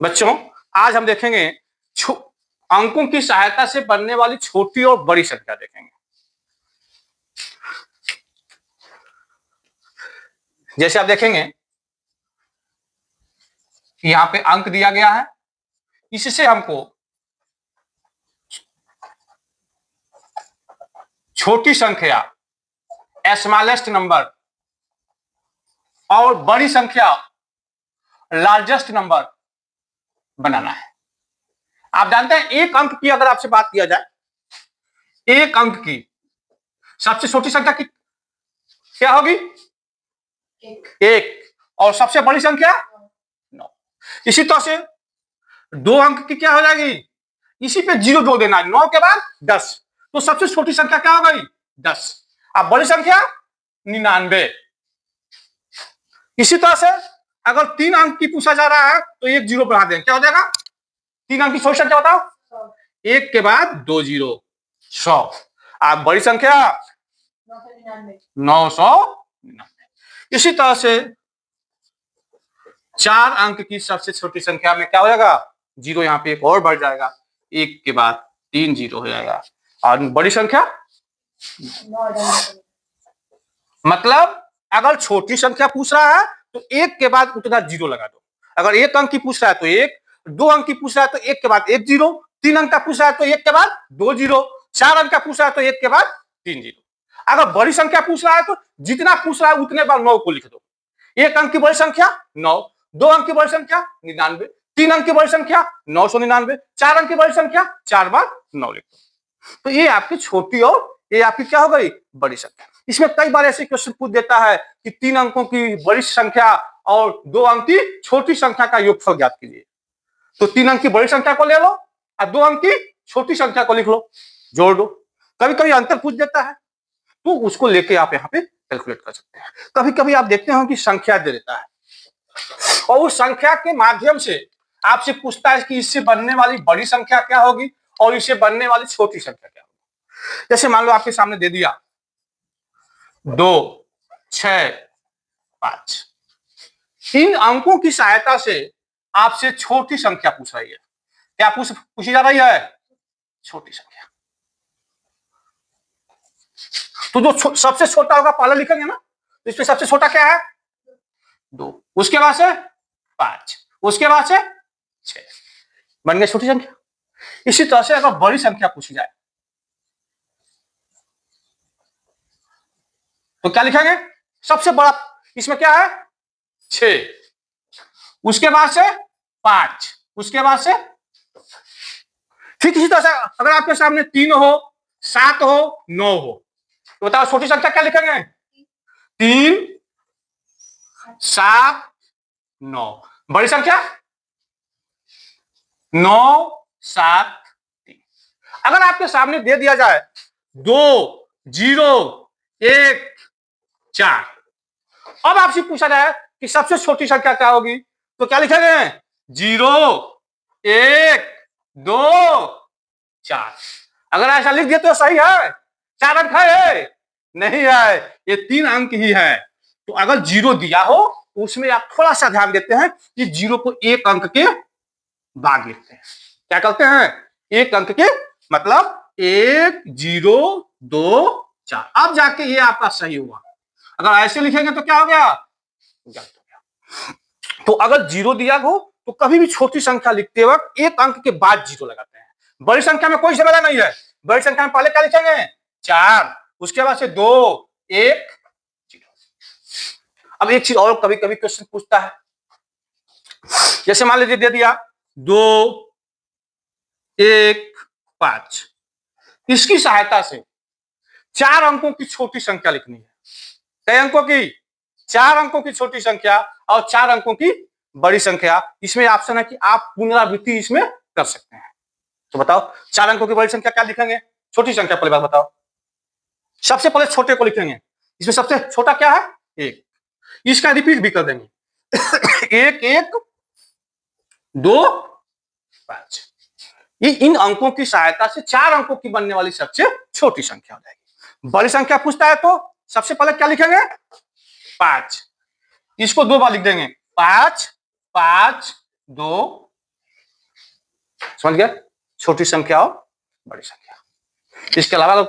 बच्चों आज हम देखेंगे अंकों की सहायता से बनने वाली छोटी और बड़ी संख्या देखेंगे। जैसे आप देखेंगे यहां पे अंक दिया गया है, इससे हमको छोटी संख्या स्मॉलेस्ट नंबर और बड़ी संख्या लार्जेस्ट नंबर बनाना है। आप जानते हैं एक अंक की अगर आपसे बात किया जाए, एक अंक की सबसे छोटी संख्या की क्या होगी? एक। और सबसे बड़ी संख्या 9। इसी तरह से 2 अंक की क्या हो जाएगी? इसी पे 0 जोड़ देना, 9 के बाद 10, तो सबसे छोटी संख्या क्या हो गई? 10। अब बड़ी संख्या 99। इसी तरह से अगर 3 अंक की पूछा जा रहा है तो 1 0 बढ़ा दें, क्या हो जाएगा? 3 अंक की छोटी संख्या बताओ। 1 के बाद 2 0, 100। आप बड़ी संख्या 999। इसी तरह से 4 अंक की सबसे छोटी संख्या में क्या हो जाएगा? 0 यहाँ पे एक और बढ़ जाएगा, 1 के बाद 3 0 हो जाएगा। और बड़ी संख्या मतलब अगर छोटी संख्या पूछ रहा है तो 1 के बाद उतना 0 लगा दो। अगर 1 अंक की पूछ रहा है तो 1, 2 अंक की पूछ रहा है तो 1 के बाद 1 0, 3 अंक का पूछ रहा है तो 1 के बाद 2 0, 4 अंक का पूछ रहा है तो 1 के बाद 3 0। अगर बड़ी संख्या पूछ रहा है तो जितना पूछ रहा है उतने बार 9 को लिख दो। 1 अंक की बड़ी संख्या 9, 2 अंक की बड़ी संख्या 99, 3 अंक की बड़ी संख्या 999, 4 अंक की बड़ी संख्या 4 बार 9 लिख दो। तो ये आपकी छोटी और ये आपकी क्या हो गई? बड़ी संख्या। इसमें कई बार ऐसे क्वेश्चन पूछ देता है कि 3 अंकों की बड़ी संख्या और 2 अंक की छोटी संख्या का योगफल ज्ञात कीजिए। तो 3 अंक की बड़ी संख्या को ले लो और 2 अंक की छोटी संख्या को लिख लो, जोड़ दो। कभी कभी अंतर पूछ देता है तो उसको लेके आप यहाँ पे कैलकुलेट कर सकते हैं। कभी कभी आप देखते हो कि संख्या दे देता है और उस संख्या के माध्यम से आपसे पूछता है कि इससे बनने वाली बड़ी संख्या क्या होगी और इससे बनने वाली छोटी संख्या क्या होगी। जैसे मान लो आपके सामने दे दिया 2 6 5, इन अंकों की सहायता से आपसे छोटी संख्या पूछ रही है। क्या पूछी जा रही है? छोटी संख्या। तो जो सबसे छोटा होगा पहले लिखेंगे ना, तो इसमें सबसे छोटा क्या है? 2, उसके बाद से 5, उसके बाद से 6, बन गई छोटी संख्या। इसी तरह से अगर बड़ी संख्या पूछी जाए तो क्या लिखेंगे? सबसे बड़ा इसमें क्या है? 6, उसके बाद से 5, उसके बाद से ठीक इसी तरह से अगर आपके सामने 3 हो, 7 हो, 9 हो, तो बताओ छोटी संख्या क्या लिखेंगे? 3 7 9। बड़ी संख्या 9 7 3। अगर आपके सामने दे दिया जाए 2 0 1 4, अब आपसे पूछा जाए कि सबसे छोटी संख्या क्या होगी, तो क्या लिखेंगे? 0 1 2 4। अगर ऐसा लिख दिया तो सही है? 4 अंक है? नहीं है, ये 3 अंक ही है। तो अगर 0 दिया हो तो उसमें आप थोड़ा सा ध्यान देते हैं कि 0 को 1 अंक के बाद लिखते हैं। क्या करते हैं? 1 अंक के मतलब 1 0 2 4। अब जाके ये आपका सही हुआ। अगर ऐसे लिखेंगे तो क्या हो गया? गलत हो गया। तो अगर 0 दिया हो तो कभी भी छोटी संख्या लिखते वक्त 1 अंक के बाद 0 लगाते हैं। बड़ी संख्या में कोई झमेला नहीं है। बड़ी संख्या में पहले क्या लिखेंगे? 4, उसके बाद से 2 1 0। अब एक चीज और कभी कभी क्वेश्चन पूछता है, जैसे मान लीजिए दे दिया 2 1 5, इसकी सहायता से 4 अंकों की छोटी संख्या लिखनी है। कई अंकों की? 4 अंकों की छोटी संख्या और 4 अंकों की बड़ी संख्या। इसमें ऑप्शन है कि आप पुनरावृत्ति इसमें कर सकते हैं। तो बताओ 4 अंकों की बड़ी संख्या क्या लिखेंगे? छोटी संख्या पहले बात बताओ। सबसे पहले छोटे को लिखेंगे। इसमें सबसे छोटा क्या है? 1। इसका रिपीट भी कर देंगे 1 1 2 5। ये इन अंकों की सहायता से 4 अंकों की बनने वाली सबसे छोटी संख्या हो जाएगी। बड़ी संख्या पूछता है तो सबसे पहले क्या लिखेंगे? 5। इसको 2 बार लिख देंगे, 5 5 2 समझ गए? छोटी संख्या और बड़ी संख्या। इसके अलावा अगर